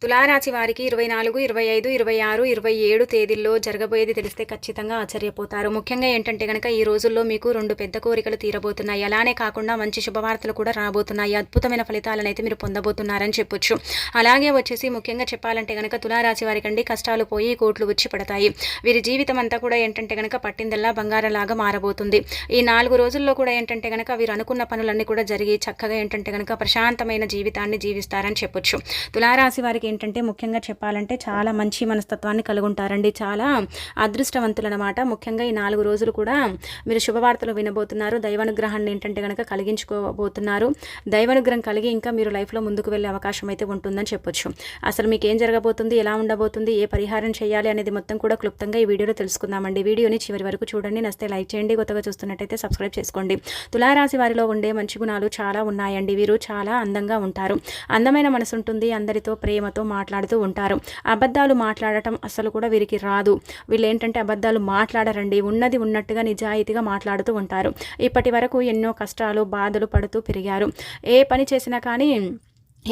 తులారాశి వారికి 24, 25, 26, 27 తేదీల్లో జరగబోయేది తెలిస్తే ఖచ్చితంగా ఆశ్చర్యపోతారు. ముఖ్యంగా ఏంటంటే గనక ఈ రోజుల్లో మీకు 2 పెద్ద కోరికలు తీరబోతున్నాయి. అలానే కాకుండా మంచి శుభవార్తలు కూడా రాబోతున్నాయి. అద్భుతమైన ఫలితాలనైతే మీరు పొందబోతున్నారని చెప్పొచ్చు. అలాగే వచ్చేసి ముఖ్యంగా చెప్పాలంటే గనక తులారాశి వారికండి కష్టాలు పోయి కోట్లు వచ్చి పడతాయి. వీరి జీవితం అంతా కూడా ఏంటంటే గనక పట్టిందల్లా బంగారంలాగా మారబోతుంది. ఈ 4 రోజుల్లో కూడా ఏంటంటే గనక వీరు అనుకున్న పనులన్నీ కూడా జరిగి చక్కగా ఏంటంటే గనక ప్రశాంతమైన జీవితాన్ని జీవిస్తారని చెప్పొచ్చు. తులారాశి వారికి ఏంటంటే ముఖ్యంగా చెప్పాలంటే చాలా మంచి మనస్తత్వాన్ని కలిగి ఉంటారండి. చాలా అదృష్టవంతులు అనమాట. ముఖ్యంగా ఈ 4 రోజులు కూడా మీరు శుభవార్తలు వినబోతున్నారు. దైవానుగ్రహాన్ని ఏంటంటే కనుక కలిగించుకోబోతున్నారు. దైవానుగ్రహం కలిగి ఇంకా మీరు లైఫ్లో ముందుకు వెళ్ళే అవకాశం అయితే ఉంటుందని చెప్పొచ్చు. అసలు మీకు ఏం జరగబోతుంది, ఎలా ఉండబోతుంది, ఏ పరిహారం చేయాలి అనేది మొత్తం కూడా క్లుప్తంగా ఈ వీడియోలో తెలుసుకుందామండి. వీడియోని చివరి వరకు చూడండి. నచ్చితే లైక్ చేయండి. కొత్తగా చూస్తున్నట్టయితే సబ్స్క్రైబ్ చేసుకోండి. తులారాశి వారిలో ఉండే మంచి గుణాలు చాలా ఉన్నాయండి. వీరు చాలా అందంగా ఉంటారు. అందమైన మనసు ఉంటుంది. అందరితో ప్రేమతో మాట్లాడుతూ ఉంటారు. అబద్ధాలు మాట్లాడటం అసలు కూడా వీరికి రాదు. వీళ్ళు ఏంటంటే అబద్ధాలు మాట్లాడరండి. ఉన్నది ఉన్నట్టుగా నిజాయితీగా మాట్లాడుతూ ఉంటారు. ఇప్పటి వరకు ఎన్నో కష్టాలు బాధలు పడుతూ పెరిగారు. ఏ పని చేసినా కానీ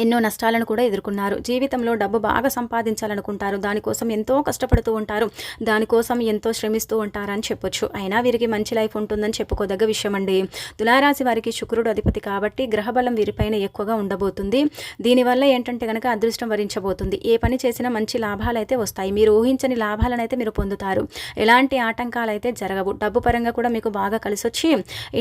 ఎన్నో నష్టాలను కూడా ఎదుర్కొన్నారు. జీవితంలో డబ్బు బాగా సంపాదించాలనుకుంటారు. దానికోసం ఎంతో కష్టపడుతూ ఉంటారు. దానికోసం ఎంతో శ్రమిస్తూ ఉంటారని చెప్పొచ్చు. అయినా వీరికి మంచి లైఫ్ ఉంటుందని చెప్పుకోదగ్గ విషయం అండి. తులారాశి వారికి శుక్రుడు అధిపతి కాబట్టి గ్రహబలం వీరిపైన ఎక్కువగా ఉండబోతుంది. దీనివల్ల ఏంటంటే కనుక అదృష్టం వరించబోతుంది. ఏ పని చేసినా మంచి లాభాలు అయితే వస్తాయి. మీరు ఊహించని లాభాలను అయితే మీరు పొందుతారు. ఎలాంటి ఆటంకాలు అయితే జరగవు. డబ్బు పరంగా కూడా మీకు బాగా కలిసి వచ్చి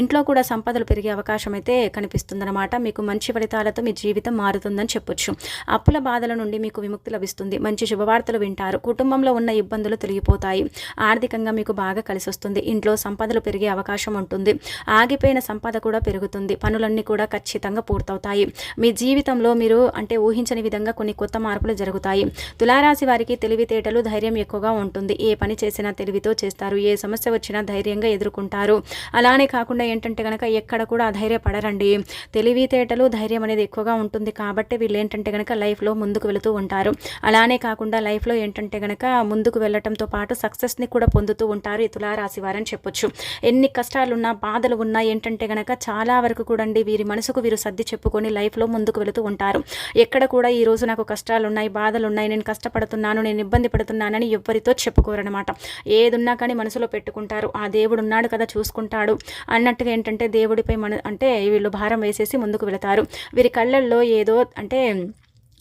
ఇంట్లో కూడా సంపదలు పెరిగే అవకాశం అయితే కనిపిస్తుందన్నమాట. మీకు మంచి ఫలితాలతో మీ జీవితం మారుతుందని చెప్పొచ్చు. అప్పుల బాధల నుండి మీకు విముక్తి లభిస్తుంది. మంచి శుభవార్తలు వింటారు. కుటుంబంలో ఉన్న ఇబ్బందులు తొలగిపోతాయి. ఆర్థికంగా మీకు బాగా కలిసి వస్తుంది. ఇంట్లో సంపదలు పెరిగే అవకాశం ఉంటుంది. ఆగిపోయిన సంపద కూడా పెరుగుతుంది. పనులన్నీ కూడా ఖచ్చితంగా పూర్తవుతాయి. మీ జీవితంలో మీరు అంటే ఊహించని విధంగా కొన్ని కొత్త మార్పులు జరుగుతాయి. తులారాశి వారికి తెలివితేటలు ధైర్యం ఎక్కువగా ఉంటుంది. ఏ పని చేసినా తెలివితో చేస్తారు. ఏ సమస్య వచ్చినా ధైర్యంగా ఎదుర్కొంటారు. అలానే కాకుండా ఏంటంటే కనుక ఎక్కడ కూడా అధైర్యపడరండి. తెలివితేటలు ధైర్యం అనేది ఎక్కువగా ఉంటుంది కాబట్టి వీళ్ళు ఏంటంటే కనుక లైఫ్లో ముందుకు వెళుతూ ఉంటారు. అలానే కాకుండా లైఫ్లో ఏంటంటే కనుక ముందుకు వెళ్ళటంతో పాటు సక్సెస్ని కూడా పొందుతూ ఉంటారు ఈ తులారాశి వారని చెప్పొచ్చు. ఎన్ని కష్టాలున్నా బాధలు ఉన్నా ఏంటంటే కనుక చాలా వరకు కూడా వీరి మనసుకు వీరు సర్ది చెప్పుకొని లైఫ్లో ముందుకు వెళుతూ ఉంటారు. ఎక్కడ కూడా ఈ రోజు నాకు కష్టాలు ఉన్నాయి, బాధలు ఉన్నాయి, నేను కష్టపడుతున్నాను, నేను ఇబ్బంది పడుతున్నానని ఎవ్వరితో చెప్పుకోరనమాట. ఏదున్నా కానీ మనసులో పెట్టుకుంటారు. ఆ దేవుడు ఉన్నాడు కదా చూసుకుంటాడు అన్నట్టుగా ఏంటంటే దేవుడిపై అంటే వీళ్ళు భారం వేసేసి ముందుకు వెళతారు. వీరి కళ్ళల్లో ఏదో అంటే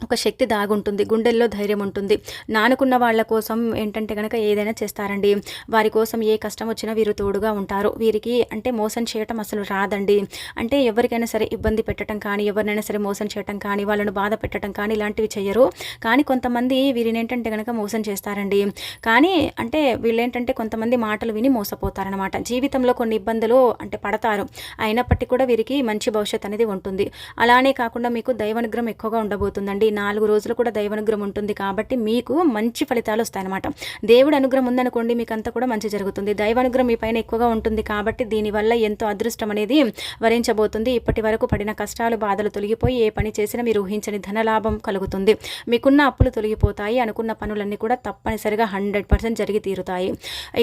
ఒక శక్తి దాగుంటుంది. గుండెల్లో ధైర్యం ఉంటుంది. నానుకున్న వాళ్ళ కోసం ఏంటంటే కనుక ఏదైనా చేస్తారండి. వారి కోసం ఏ కష్టం వచ్చినా వీరు తోడుగా ఉంటారు. వీరికి అంటే మోసం చేయటం అసలు రాదండి. అంటే ఎవరికైనా సరే ఇబ్బంది పెట్టడం కానీ, ఎవరినైనా సరే మోసం చేయటం కానీ, వాళ్ళను బాధ పెట్టడం కానీ ఇలాంటివి చేయరు. కానీ కొంతమంది వీరిని ఏంటంటే కనుక మోసం చేస్తారండి. కానీ అంటే వీళ్ళేంటంటే కొంతమంది మాటలు విని మోసపోతారనమాట. జీవితంలో కొన్ని ఇబ్బందులు అంటే పడతారు. అయినప్పటికీ కూడా వీరికి మంచి భవిష్యత్ అనేది ఉంటుంది. అలానే కాకుండా మీకు దైవానుగ్రహం ఎక్కువగా ఉండబోతుందండి. 4 రోజులు కూడా దైవానుగ్రహం ఉంటుంది కాబట్టి మీకు మంచి ఫలితాలు వస్తాయన్నమాట. దేవుడు అనుగ్రహం ఉందనుకోండి మీకు అంతా కూడా మంచి జరుగుతుంది. దైవానుగ్రహం మీ పైన ఎక్కువగా ఉంటుంది కాబట్టి దీనివల్ల ఎంతో అదృష్టం అనేది వరించబోతుంది. ఇప్పటి వరకు పడిన కష్టాలు బాధలు తొలగిపోయి ఏ పని చేసినా మీరు ఊహించని ధనలాభం కలుగుతుంది. మీకున్న అప్పులు తొలగిపోతాయి. అనుకున్న పనులన్నీ కూడా తప్పనిసరిగా 100% జరిగి తీరుతాయి.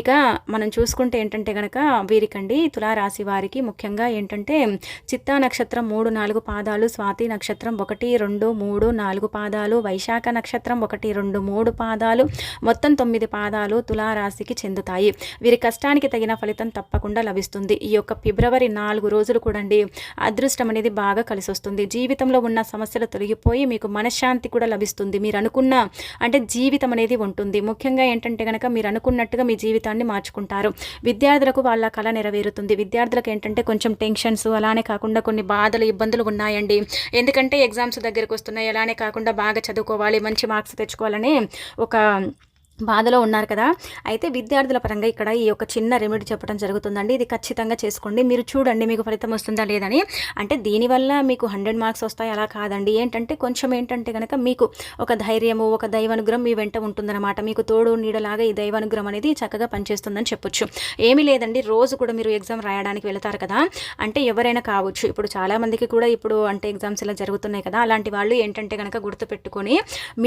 ఇక మనం చూసుకుంటే ఏంటంటే కనుక వీరికండి తులారాశి వారికి ముఖ్యంగా ఏంటంటే చిత్తా నక్షత్రం 3, 4 పాదాలు, స్వాతి నక్షత్రం 1, 2, 3, 4 పాదాలు, వైశాఖ నక్షత్రం 1, 2, 3 పాదాలు, మొత్తం 9 పాదాలు తులారాశికి చెందుతాయి. వీరి కష్టానికి తగిన ఫలితం తప్పకుండా లభిస్తుంది. ఈ యొక్క ఫిబ్రవరి 4 రోజులు కూడా అదృష్టం అనేది బాగా కలిసి వస్తుంది. జీవితంలో ఉన్న సమస్యలు తొలగిపోయి మీకు మనశ్శాంతి కూడా లభిస్తుంది. మీరు అనుకున్న అంటే జీవితం అనేది ఉంటుంది. ముఖ్యంగా ఏంటంటే కనుక మీరు అనుకున్నట్టుగా మీ జీవితాన్ని మార్చుకుంటారు. విద్యార్థులకు వాళ్ళ కళ నెరవేరుతుంది. విద్యార్థులకు ఏంటంటే కొంచెం టెన్షన్స్ అలానే కాకుండా కొన్ని బాధలు ఇబ్బందులు ఉన్నాయండి. ఎందుకంటే ఎగ్జామ్స్ దగ్గరకు వస్తున్నాయి. అలానే కాకుండా బాగా చదువుకోవాలి, మంచి మార్క్స్ తెచ్చుకోవాలని ఒక బాధలో ఉన్నారు కదా. అయితే విద్యార్థుల పరంగా ఇక్కడ ఈ యొక్క చిన్న రెమెడీ చెప్పడం జరుగుతుందండి. ఇది ఖచ్చితంగా చేసుకోండి. మీరు చూడండి మీకు ఫలితం వస్తుందా లేదని. అంటే దీనివల్ల మీకు 100 మార్క్స్ వస్తాయి అలా కాదండి. ఏంటంటే కొంచెం ఏంటంటే కనుక మీకు ఒక ధైర్యము, ఒక దైవానుగ్రహం మీ వెంట ఉంటుందన్నమాట. మీకు తోడు నీడలాగా ఈ దైవానుగ్రహం అనేది చక్కగా పనిచేస్తుందని చెప్పొచ్చు. ఏమీ లేదండి, రోజు కూడా మీరు ఎగ్జామ్ రాయడానికి వెళతారు కదా. అంటే ఎవరైనా కావచ్చు. ఇప్పుడు చాలామందికి కూడా ఇప్పుడు అంటే ఎగ్జామ్స్ ఇలా జరుగుతున్నాయి కదా. అలాంటి వాళ్ళు ఏంటంటే కనుక గుర్తుపెట్టుకొని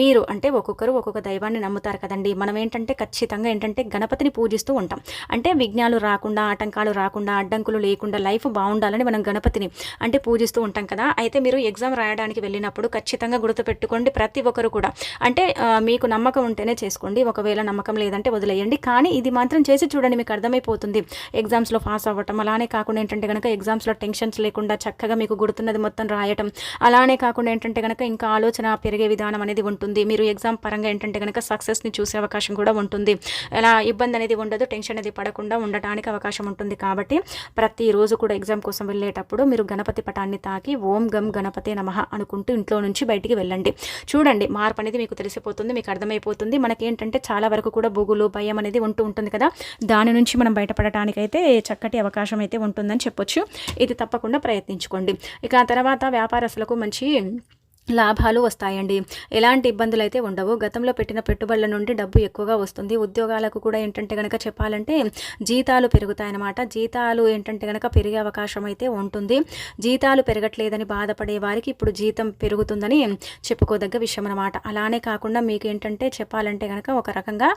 మీరు అంటే ఒక్కొక్కరు ఒక్కొక్క దైవాన్ని నమ్ముతారు కదండి. మనం ఏంటంటే ఖచ్చితంగా ఏంటంటే గణపతిని పూజిస్తూ ఉంటాం. అంటే విఘ్నాలు రాకుండా, ఆటంకాలు రాకుండా, అడ్డంకులు లేకుండా లైఫ్ బాగుండాలని మనం గణపతిని అంటే పూజిస్తూ ఉంటాం కదా. అయితే మీరు ఎగ్జామ్ రాయడానికి వెళ్ళినప్పుడు ఖచ్చితంగా గుర్తుపెట్టుకోండి ప్రతి ఒక్కరు కూడా. అంటే మీకు నమ్మకం ఉంటేనే చేసుకోండి, ఒకవేళ నమ్మకం లేదంటే వదిలేయండి. కానీ ఇది మాత్రం చేసి చూడండి, మీకు అర్థమైపోతుంది ఎగ్జామ్స్లో పాస్ అవ్వటం. అలానే కాకుండా ఏంటంటే కనుక ఎగ్జామ్స్లో టెన్షన్స్ లేకుండా చక్కగా మీకు గుర్తున్నది మొత్తం రాయటం. అలానే కాకుండా ఏంటంటే కనుక ఇంకా ఆలోచన పెరిగే విధానం అనేది ఉంటుంది. మీరు ఎగ్జామ్ పరంగా ఏంటంటే కనుక సక్సెస్ని చూసే అవకాశం కూడా ఉంటుంది. ఎలా ఇబ్బంది అనేది ఉండదు, టెన్షన్ అనేది పడకుండా ఉండటానికి అవకాశం ఉంటుంది. కాబట్టి ప్రతిరోజు కూడా ఎగ్జామ్ కోసం వెళ్ళేటప్పుడు మీరు గణపతి పటాన్ని తాకి ఓం గం గణపతే నమః అనుకుంటూ ఇంట్లో నుంచి బయటికి వెళ్ళండి. చూడండి మార్పు అనేది మీకు తెలిసిపోతుంది, మీకు అర్థమైపోతుంది. మనకేంటంటే చాలా వరకు కూడా బుగులు భయం అనేది ఉంటుంది కదా, దాని నుంచి మనం బయటపడటానికైతే చక్కటి అవకాశం అయితే ఉంటుందని చెప్పొచ్చు. ఇది తప్పకుండా ప్రయత్నించుకోండి. ఇక ఆ తర్వాత వ్యాపారస్తులకు మంచి లాభాలు వస్తాయండి. ఎలాంటి ఇబ్బందులు అయితే ఉండవు. గతంలో పెట్టిన పెట్టుబడుల నుండి డబ్బు ఎక్కువగా వస్తుంది. ఉద్యోగాలకు కూడా ఏంటంటే కనుక చెప్పాలంటే జీతాలు పెరుగుతాయన్నమాట. జీతాలు ఏంటంటే కనుక పెరిగే అవకాశం అయితే ఉంటుంది. జీతాలు పెరగట్లేదని బాధపడే వారికి ఇప్పుడు జీతం పెరుగుతుందని చెప్పుకోదగ్గ విషయం అనమాట. అలానే కాకుండా మీకు ఏంటంటే చెప్పాలంటే కనుక ఒక రకంగా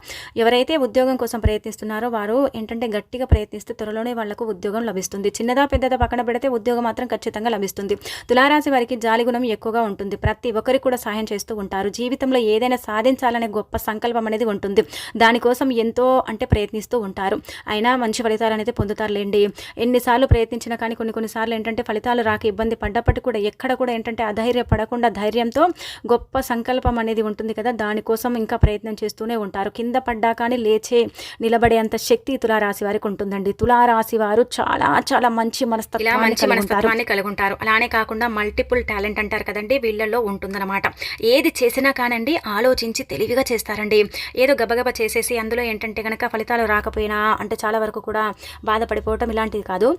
ఎవరైతే ఉద్యోగం కోసం ప్రయత్నిస్తున్నారో వారు ఏంటంటే గట్టిగా ప్రయత్నిస్తే త్వరలోనే వాళ్లకు ఉద్యోగం లభిస్తుంది. చిన్నదా పెద్దదా పక్కన పెడితే ఉద్యోగం మాత్రం ఖచ్చితంగా లభిస్తుంది. తులారాశి వారికి జాలిగుణం ఎక్కువగా ఉంటుంది. ప్రతి ఒక్కరికి కూడా సహాయం చేస్తూ ఉంటారు. జీవితంలో ఏదైనా సాధించాలనే గొప్ప సంకల్పం అనేది ఉంటుంది. దానికోసం ఎంతో అంటే ప్రయత్నిస్తూ ఉంటారు. అయినా మంచి ఫలితాలు అనేది పొందుతారులేండి. ఎన్నిసార్లు ప్రయత్నించినా కానీ కొన్నిసార్లు ఏంటంటే ఫలితాలు రాక ఇబ్బంది పడ్డప్పటికీ కూడా ఎక్కడ కూడా ఏంటంటే అధైర్యపడకుండా ధైర్యంతో గొప్ప సంకల్పం అనేది ఉంటుంది కదా, దానికోసం ఇంకా ప్రయత్నం చేస్తూనే ఉంటారు. కింద పడ్డా కానీ లేచే నిలబడే అంత శక్తి తులారాశి వారికి ఉంటుందండి. తులారాశి వారు చాలా చాలా మంచి మనస్తత్వాన్ని కలిగి ఉంటారు. అలానే కాకుండా మల్టిపుల్ టాలెంట్ అంటారు కదండి, వీళ్ళలో ఉంటుందన్నమాట. ఏది చేసినా కానండి ఆలోచించి తెలివిగా చేస్తారండి. ఏదో గబగబా చేసేసి అందులో ఏంటంటే కనుక ఫలితాలు రాకపోయినా అంటే చాలా వరకు కూడా బాధపడిపోవటం ఇలాంటిది కాదు.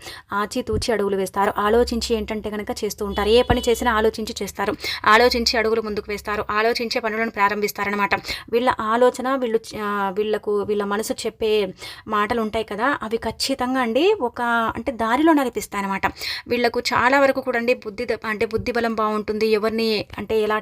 ఆచితూచి అడుగులు వేస్తారు. ఆలోచించి ఏంటంటే కనుక చేస్తూ ఉంటారు. ఏ పని చేసినా ఆలోచించి చేస్తారు. ఆలోచించి అడుగులు ముందుకు వేస్తారు. ఆలోచించే పనులను ప్రారంభిస్తారనమాట. వీళ్ళ ఆలోచన వీళ్ళ మనసు చెప్పే మాటలు ఉంటాయి కదా, అవి ఖచ్చితంగా అండి ఒక అంటే దారిలో నడిపిస్తాయి అనమాట. వీళ్ళకు చాలా వరకు కూడా అండి బుద్ధి బలం బాగుంటుంది. ఎవరిని అంటే ఎలా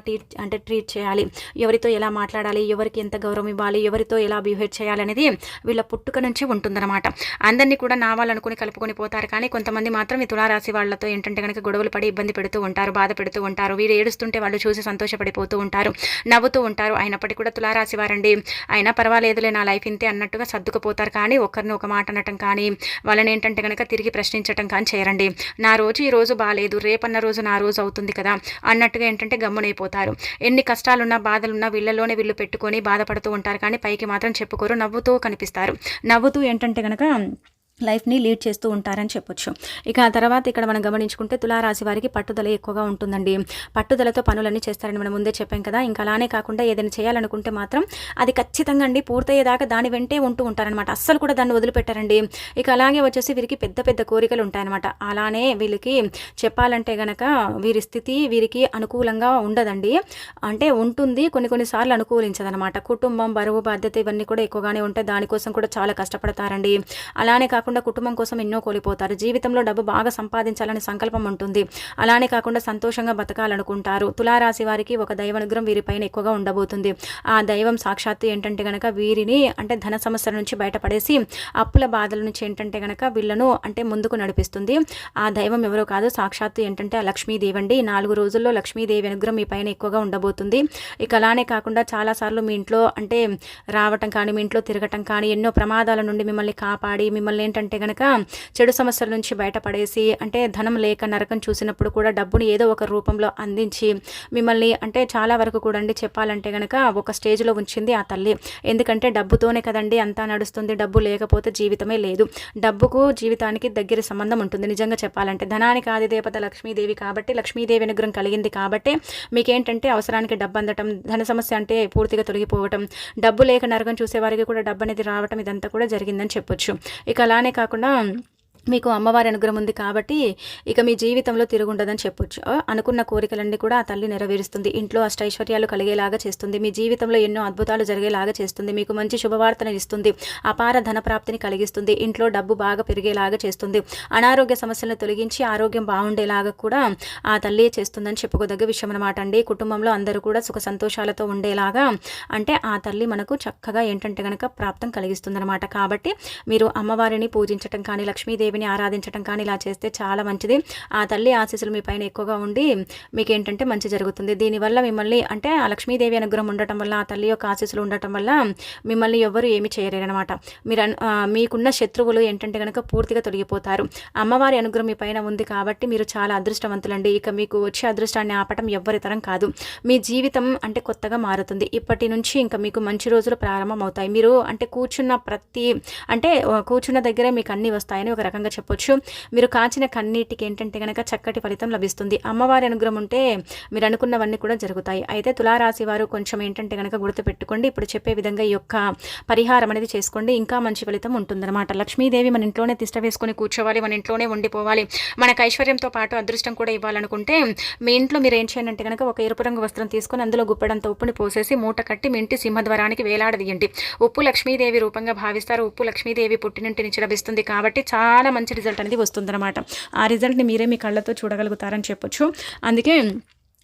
ట్రీట్ చేయాలి, ఎవరితో ఎలా మాట్లాడాలి, ఎవరికి ఎంత గౌరవం ఇవ్వాలి, ఎవరితో ఎలా బిహేవ్ చేయాలి అనేది వీళ్ళ పుట్టుక నుంచి ఉంటుందన్నమాట. అందరినీ కూడా నావాలనుకుని కలుపుకొని పోతారు. కానీ కొంతమంది మాత్రం ఈ తులారాశి వాళ్ళతో ఏంటంటే కనుక గొడవలు పడి ఇబ్బంది పెడుతూ ఉంటారు, బాధ పెడుతూ ఉంటారు. వీరు ఏడుస్తుంటే వాళ్ళు చూసి సంతోషపడిపోతూ ఉంటారు, నవ్వుతూ ఉంటారు. అయినప్పటికీ కూడా తులారాశి వారండి అయినా పర్వాలేదులే నా లైఫ్ ఇంతే అన్నట్టుగా సర్దుకుపోతారు. కానీ ఒకరిని ఒక మాట అనటం కానీ వాళ్ళని ఏంటంటే కనుక తిరిగి ప్రశ్నించటం కానీ చేయరండి. నా రోజు ఈ రోజు బాగాలేదు, రేపన్న రోజు నా రోజు అవుతుంది కదా అన్నట్టుగా ఏంటంటే గమ్మునైపోతారు. ఎన్ని కష్టాలున్నా బాధలున్నా వీళ్ళలోనే వీళ్ళు పెట్టుకొని బాధపడుతూ ఉంటారు. కానీ పైకి మాత్రం చెప్పుకోరు, నవ్వుతూ కనిపిస్తారు. నవ్వుతూ ఏంటంటే కనుక లైఫ్ని లీడ్ చేస్తూ ఉంటారని చెప్పొచ్చు. ఇక ఆ తర్వాత ఇక్కడ మనం గమనించుకుంటే తులారాశి వారికి పట్టుదల ఎక్కువగా ఉంటుందండి. పట్టుదలతో పనులన్నీ చేస్తారని మనం ముందే చెప్పాం కదా. ఇంకా అలానే కాకుండా ఏదైనా చేయాలనుకుంటే మాత్రం అది ఖచ్చితంగా అండి పూర్తయ్యేదాకా దాని వెంటే ఉంటూ ఉంటారనమాట. అస్సలు కూడా దాన్ని వదిలిపెట్టారండి. ఇక అలాగే వచ్చేసి వీరికి పెద్ద పెద్ద కోరికలు ఉంటాయన్నమాట. అలానే వీళ్ళకి చెప్పాలంటే గనక వీరి స్థితి వీరికి అనుకూలంగా ఉండదండి. అంటే ఉంటుంది, కొన్నిసార్లు అనుకూలించదనమాట. కుటుంబం, బరువు, బాధ్యత ఇవన్నీ కూడా ఎక్కువగానే ఉంటాయి. దానికోసం కూడా చాలా కష్టపడతారండి. అలానే కాకుండా కుటుంబం కోసం ఎన్నో కోల్పోతారు. జీవితంలో డబ్బు బాగా సంపాదించాలని సంకల్పం ఉంటుంది. అలానే కాకుండా సంతోషంగా బతకాలనుకుంటారు. తులారాశి వారికి ఒక దైవానుగ్రహం వీరిపైన ఎక్కువగా ఉండబోతుంది. ఆ దైవం సాక్షాత్తు ఏంటంటే గనక వీరిని అంటే ధన సమస్యల నుంచి బయటపడేసి అప్పుల బాధల నుంచి ఏంటంటే గనక వీళ్ళను అంటే ముందుకు నడిపిస్తుంది. ఆ దైవం ఎవరో కాదు, సాక్షాత్తు ఏంటంటే ఆ లక్ష్మీదేవి అండి. 4 రోజుల్లో లక్ష్మీదేవి అనుగ్రహం మీ పైన ఎక్కువగా ఉండబోతుంది. ఇక అలానే కాకుండా చాలాసార్లు మీ ఇంట్లో అంటే రావటం కానీ మీ ఇంట్లో తిరగటం కానీ ఎన్నో ప్రమాదాల నుండి మిమ్మల్ని కాపాడి మిమ్మల్ని ఏంటంటే కనుక చెడు సమస్యల నుంచి బయటపడేసి అంటే ధనం లేక నరకం చూసినప్పుడు కూడా డబ్బుని ఏదో ఒక రూపంలో అందించి మిమ్మల్ని అంటే చాలా వరకు కూడా అండి చెప్పాలంటే కనుక ఒక స్టేజ్లో ఉంచింది ఆ తల్లి. ఎందుకంటే డబ్బుతోనే కదండి అంతా నడుస్తుంది. డబ్బు లేకపోతే జీవితమే లేదు. డబ్బుకు జీవితానికి దగ్గర సంబంధం ఉంటుంది. నిజంగా చెప్పాలంటే ధనానికి ఆది దేవత లక్ష్మీదేవి కాబట్టి లక్ష్మీదేవి అనుగ్రహం కలిగింది కాబట్టి మీకేంటంటే అవసరానికి డబ్బు అందటం, ధన సమస్య అంటే పూర్తిగా తొలగిపోవటం, డబ్బు లేక నరకం చూసేవారికి కూడా డబ్బు అనేది రావటం, ఇదంతా కూడా జరిగిందని చెప్పొచ్చు. ఇక అలానే కాకుండా మీకు అమ్మవారి అనుగ్రహం ఉంది కాబట్టి ఇక మీ జీవితంలో తిరుగుండదని చెప్పొచ్చు. అనుకున్న కోరికలన్నీ కూడా ఆ తల్లి నెరవేరుస్తుంది. ఇంట్లో అష్టైశ్వర్యాలు కలిగేలాగా చేస్తుంది. మీ జీవితంలో ఎన్నో అద్భుతాలు జరిగేలాగా చేస్తుంది. మీకు మంచి శుభవార్తను ఇస్తుంది. అపార ధన ప్రాప్తిని కలిగిస్తుంది. ఇంట్లో డబ్బు బాగా పెరిగేలాగా చేస్తుంది. అనారోగ్య సమస్యలను తొలగించి ఆరోగ్యం బాగుండేలాగా కూడా ఆ తల్లి చేస్తుందని చెప్పుకోదగ్గ విషయం అనమాట అండి. కుటుంబంలో అందరూ కూడా సుఖ సంతోషాలతో ఉండేలాగా అంటే ఆ తల్లి మనకు చక్కగా ఏంటంటే కనుక ప్రాప్తం కలిగిస్తుందన్నమాట. కాబట్టి మీరు అమ్మవారిని పూజించటం కానీ లక్ష్మీదేవిని ఆరాధించడం కానీ ఇలా చేస్తే చాలా మంచిది. ఆ తల్లి ఆశీస్సులు మీ పైన ఎక్కువగా ఉండి మీకు ఏంటంటే మంచి జరుగుతుంది. దీనివల్ల మిమ్మల్ని అంటే ఆ లక్ష్మీదేవి అనుగ్రహం ఉండటం వల్ల ఆ తల్లి యొక్క ఆశీస్సులు ఉండటం వల్ల మిమ్మల్ని ఎవ్వరు ఏమి చేయలేరనమాట. మీరు మీకున్న శత్రువులు ఏంటంటే కనుక పూర్తిగా తొలగిపోతారు. అమ్మవారి అనుగ్రహం మీ పైన ఉంది కాబట్టి మీరు చాలా అదృష్టవంతులండి. ఇక మీకు వచ్చే అదృష్టాన్ని ఆపటం ఎవ్వరితరం కాదు. మీ జీవితం అంటే కొత్తగా మారుతుంది. ఇప్పటి నుంచి ఇంకా మీకు మంచి రోజులు ప్రారంభం అవుతాయి. మీరు అంటే కూర్చున్న దగ్గరే మీకు అన్నీ వస్తాయని ఒక రకంగా చెప్పొచ్చు. మీరు కాచిన కన్నీటికి ఏంటంటే కనుక చక్కటి ఫలితం లభిస్తుంది. అమ్మవారి అనుగ్రహం ఉంటే మీరు అనుకున్నవన్నీ కూడా జరుగుతాయి. అయితే తులారాశి వారు కొంచెం ఏంటంటే కనుక గుర్తుపెట్టుకోండి. ఇప్పుడు చెప్పే విధంగా ఈ యొక్క పరిహారం అనేది చేసుకోండి. ఇంకా మంచి ఫలితం ఉంటుందన్నమాట. లక్ష్మీదేవి మన ఇంట్లోనే తిష్ట వేసుకొని కూర్చోవాలి, మన ఇంట్లోనే ఉండిపోవాలి, మనకు ఐశ్వర్యంతో పాటు అదృష్టం కూడా ఇవ్వాలనుకుంటే మీ ఇంట్లో మీరు ఏం చేయండి అంటే కనుక ఒక ఎరుపు రంగు వస్త్రం తీసుకొని అందులో గుప్పెడంత ఉప్పుని పోసేసి మూట కట్టి మీ ఇంటి సింహద్వారానికి వేలాడదీయండి. ఉప్పు లక్ష్మీదేవి రూపంగా భావిస్తారు. ఉప్పు లక్ష్మీదేవి పుట్టినింటి నుంచి లభిస్తుంది కాబట్టి చాలా మంచి రిజల్ట్ అనేది వస్తుందన్నమాట. ఆ రిజల్ట్ని మీరే మీ కళ్ళతో చూడగలుగుతారని చెప్పొచ్చు. అందుకే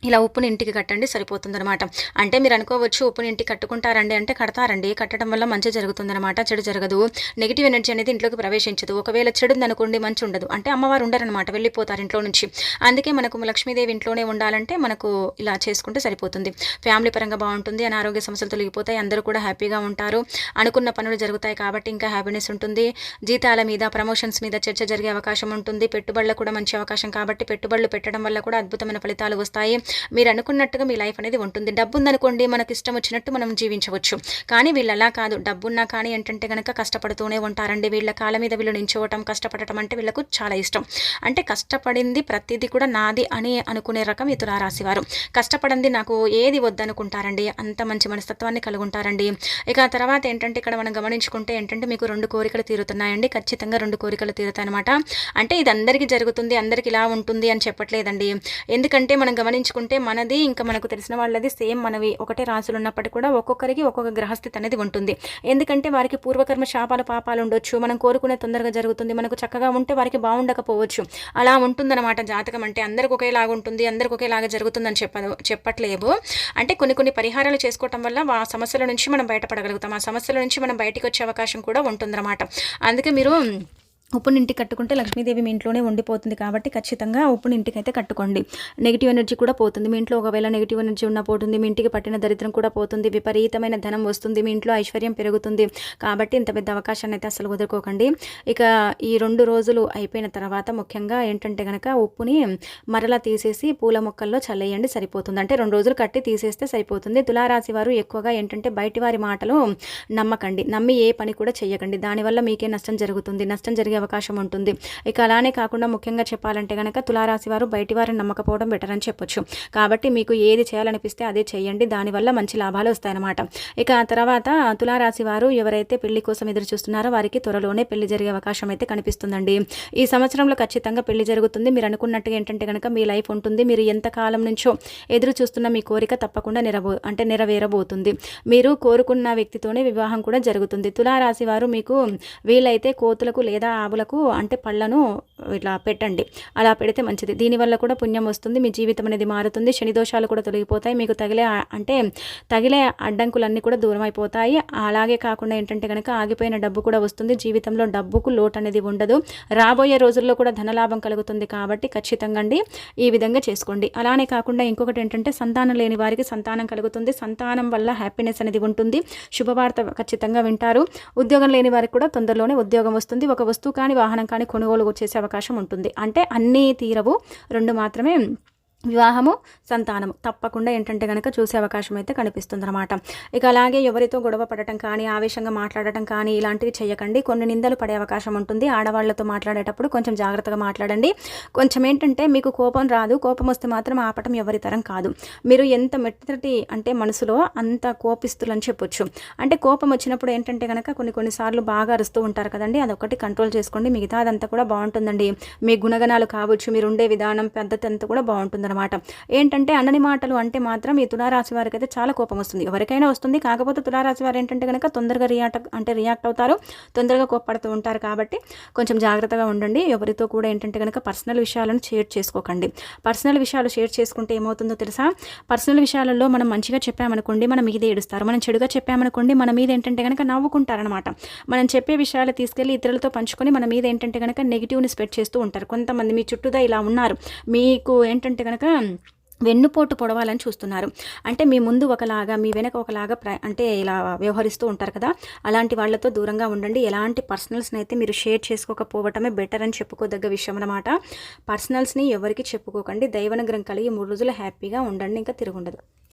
ఇలా ఉప్పుని ఇంటికి కట్టండి సరిపోతుందనమాట. అంటే మీరు అనుకోవచ్చు ఉప్పుని ఇంటికి కట్టుకుంటారండి అంటే కడతారండి. కట్టడం వల్ల మంచి జరుగుతుందనమాట, చెడు జరగదు. నెగిటివ్ ఎనర్జీ అనేది ఇంట్లోకి ప్రవేశించదు. ఒకవేళ చెడు ఉందనుకోండి మంచి ఉండదు. అంటే అమ్మవారు ఉండరనమాట, వెళ్ళిపోతారు ఇంట్లో నుంచి. అందుకే మనకు లక్ష్మీదేవి ఇంట్లోనే ఉండాలంటే మనకు ఇలా చేసుకుంటే సరిపోతుంది. ఫ్యామిలీ పరంగా బాగుంటుంది, అనారోగ్య సమస్యలు తొలగిపోతాయి, అందరూ కూడా హ్యాపీగా ఉంటారు, అనుకున్న పనులు జరుగుతాయి కాబట్టి ఇంకా హ్యాపీనెస్ ఉంటుంది. జీతాల మీద ప్రమోషన్స్ మీద చర్చ జరిగే అవకాశం ఉంటుంది. పెట్టుబడులకు కూడా మంచి అవకాశం కాబట్టి పెట్టుబడులు పెట్టడం వల్ల కూడా అద్భుతమైన ఫలితాలు వస్తాయి. మీరు అనుకున్నట్టుగా మీ లైఫ్ అనేది ఉంటుంది. డబ్బు ఉందనుకోండి మనకు ఇష్టం వచ్చినట్టు మనం జీవించవచ్చు. కానీ వీళ్ళు అలా కాదు. డబ్బున్నా కానీ ఏంటంటే కనుక కష్టపడుతూనే ఉంటారండి. వీళ్ళ కాళ్ళ మీద వీళ్ళు నించోవటం, కష్టపడటం అంటే వీళ్ళకు చాలా ఇష్టం. అంటే కష్టపడింది ప్రతిదీ కూడా నాది అని అనుకునే రకం ఈ తులారాశి వారు. కష్టపడింది నాకు ఏది వద్దనుకుంటారండి. అంత మంచి మనస్తత్వాన్ని కలిగి ఉంటారండి. ఇక తర్వాత ఏంటంటే ఇక్కడ మనం గమనించుకుంటే ఏంటంటే మీకు 2 కోరికలు తీరుతున్నాయండి. ఖచ్చితంగా 2 కోరికలు తీరుతాయి అనమాట. అంటే ఇది అందరికీ జరుగుతుంది, అందరికి ఇలా ఉంటుంది అని చెప్పట్లేదండి. ఎందుకంటే మనం గమనించుకుంటే మనది ఇంకా మనకు తెలిసిన వాళ్ళది సేమ్ మనవి ఒకటే రాసులు ఉన్నప్పటికీ కూడా ఒక్కొక్కరికి ఒక్కొక్క గ్రహస్థితి అనేది ఉంటుంది. ఎందుకంటే వారికి పూర్వకర్మ శాపాలు పాపాలు ఉండొచ్చు. మనం కోరుకునే తొందరగా జరుగుతుంది. మనకు చక్కగా ఉంటే వారికి బాగుండకపోవచ్చు. అలా ఉంటుందన్నమాట జాతకం అంటే. అందరికి ఒకేలాగా ఉంటుంది, అందరికి ఒకేలాగా జరుగుతుందని చెప్పట్లేవు. అంటే కొన్ని పరిహారాలు చేసుకోవటం వల్ల ఆ సమస్యల నుంచి మనం బయటపడగలుగుతాం. ఆ సమస్యల నుంచి మనం బయటికి వచ్చే అవకాశం కూడా ఉంటుందన్నమాట. అందుకే మీరు ఉప్పుని ఇంటికి కట్టుకుంటే లక్ష్మీదేవి మీ ఇంట్లోనే ఉండిపోతుంది కాబట్టి ఖచ్చితంగా ఉప్పుని ఇంటికి అయితే కట్టుకోండి. నెగిటివ్ ఎనర్జీ కూడా పోతుంది. మీ ఇంట్లో ఒకవేళ నెగిటివ్ ఎనర్జీ ఉన్న పోతుంది. మీ ఇంటికి పట్టిన దరిద్రం కూడా పోతుంది. విపరీతమైన ధనం వస్తుంది. మీ ఇంట్లో ఐశ్వర్యం పెరుగుతుంది. కాబట్టి ఇంత పెద్ద అవకాశాన్ని అయితే అసలు వదులుకోకండి. ఇక ఈ 2 రోజులు అయిపోయిన తర్వాత ముఖ్యంగా ఏంటంటే కనుక ఉప్పుని మరలా తీసేసి పూల మొక్కల్లో చల్లేయండి సరిపోతుంది. అంటే 2 రోజులు కట్టి తీసేస్తే సరిపోతుంది. తులారాశి వారు ఎక్కువగా ఏంటంటే బయటి వారి మాటలు నమ్మకండి. నమ్మి ఏ పని కూడా చేయకండి. దానివల్ల మీకే నష్టం జరుగుతుంది. నష్టం జరిగే అవకాశం ఉంటుంది. ఇక అలానే కాకుండా ముఖ్యంగా చెప్పాలంటే కనుక తులారాశి వారు బయటి వారిని నమ్మకపోవడం బెటర్ అని చెప్పొచ్చు. కాబట్టి మీకు ఏది చేయాలనిపిస్తే అదే చేయండి. దానివల్ల మంచి లాభాలు వస్తాయన్నమాట. ఇక ఆ తర్వాత తులారాశి వారు ఎవరైతే పెళ్లి కోసం ఎదురు చూస్తున్నారో వారికి త్వరలోనే పెళ్లి జరిగే అవకాశం అయితే కనిపిస్తుందండి. ఈ సంవత్సరంలో ఖచ్చితంగా పెళ్లి జరుగుతుంది. మీరు అనుకున్నట్టుగా ఏంటంటే కనుక మీ లైఫ్ ఉంటుంది. మీరు ఎంత కాలం నుంచో ఎదురు చూస్తున్న మీ కోరిక తప్పకుండా నెరవేరబోతుంది. మీరు కోరుకున్న వ్యక్తితోనే వివాహం కూడా జరుగుతుంది. తులారాశి వారు మీకు వీలైతే కోతులకు లేదా ఆవులకు అంటే పళ్ళను ఇట్లా పెట్టండి. అలా పెడితే మంచిది. దీనివల్ల కూడా పుణ్యం వస్తుంది. మీ జీవితం అనేది మారుతుంది. శని దోషాలు కూడా తొలగిపోతాయి. మీకు తగిలే అడ్డంకులన్నీ కూడా దూరం అయిపోతాయి. అలాగే కాకుండా ఏంటంటే కనుక ఆగిపోయిన డబ్బు కూడా వస్తుంది. జీవితంలో డబ్బుకు లోటు అనేది ఉండదు. రాబోయే రోజుల్లో కూడా ధనలాభం కలుగుతుంది. కాబట్టి ఖచ్చితంగా ఈ విధంగా చేసుకోండి. అలానే కాకుండా ఇంకొకటి ఏంటంటే సంతానం లేని వారికి సంతానం కలుగుతుంది. సంతానం వల్ల హ్యాపీనెస్ అనేది ఉంటుంది. శుభవార్త ఖచ్చితంగా వింటారు. ఉద్యోగం లేని వారికి కూడా తొందరలోనే ఉద్యోగం వస్తుంది. ఒక వస్తువు కానీ వాహనం కానీ కొనుగోలు చేసే అవకాశం ఉంటుంది. అంటే అన్నీ తీరవు, 2 మాత్రమే వివాహము, సంతానము తప్పకుండా ఏంటంటే గనక చూసే అవకాశం అయితే కనిపిస్తుందన్నమాట. ఇక అలాగే ఎవరితో గొడవ పడటం కానీ, ఆవేశంగా మాట్లాడటం కానీ ఇలాంటివి చేయకండి. కొన్ని నిందలు పడే అవకాశం ఉంటుంది. ఆడవాళ్ళతో మాట్లాడేటప్పుడు కొంచెం జాగ్రత్తగా మాట్లాడండి. కొంచెం ఏంటంటే మీకు కోపం రాదు. కోపం వస్తే మాత్రం ఆపటం ఎవరి తరం కాదు. మీరు ఎంత మెత్తటి అంటే మనసులో అంత కోపిస్తులని చెప్పొచ్చు. అంటే కోపం వచ్చినప్పుడు ఏంటంటే గనక కొన్నిసార్లు బాగా అరుస్తూ ఉంటారు కదండి. అదొకటి కంట్రోల్ చేసుకోండి. మిగతా అదంతా కూడా బాగుంటుందండి. మీ గుణగణాలు కావచ్చు, మీరు ఉండే విధానం, పద్ధతి అంతా కూడా బాగుంటుంది. ఏంటంటే అన్నని మాటలు అంటే మాత్రం ఈ తులారాశి వారికి అయితే చాలా కోపం వస్తుంది. ఎవరికైనా వస్తుంది. కాకపోతే తులారాశి వారు ఏంటంటే కనుక తొందరగా రియాక్ట్ అవుతారు, తొందరగా కోప్పడుతూ ఉంటారు. కాబట్టి కొంచెం జాగ్రత్తగా ఉండండి. ఎవరితో కూడా ఏంటంటే కనుక పర్సనల్ విషయాలను షేర్ చేసుకోకండి. పర్సనల్ విషయాలు షేర్ చేసుకుంటే ఏమవుతుందో తెలుసా? పర్సనల్ విషయాలలో మనం మంచిగా చెప్పామనుకోండి మన మీద ఏడుస్తారు. మనం చెడుగా చెప్పామనుకోండి మన మీద ఏంటంటే కనుక నవ్వుకుంటారనమాట. మనం చెప్పే విషయాలు తీసుకెళ్లి ఇతరులతో పంచుకొని మన మీద ఏంటంటే కనుక నెగిటివ్ని స్ప్రెడ్ చేస్తూ ఉంటారు. కొంతమంది మీ చుట్టూదా ఇలా ఉన్నారు. మీకు ఏంటంటే కనుక వెన్నుపోటు పొడవాలని చూస్తున్నారు. అంటే మీ ముందు ఒకలాగా, మీ వెనక ఒకలాగా అంటే ఇలా వ్యవహరిస్తూ ఉంటారు కదా. అలాంటి వాళ్ళతో దూరంగా ఉండండి. ఎలాంటి పర్సనల్స్ని అయితే మీరు షేర్ చేసుకోకపోవటమే బెటర్ అని చెప్పుకోదగ్గ విషయం అన్నమాట. పర్సనల్స్ని ఎవరికి చెప్పుకోకండి. దైవానుగ్రహం కలిగి 3 రోజులు హ్యాపీగా ఉండండి. ఇంకా తిరుగుండదు.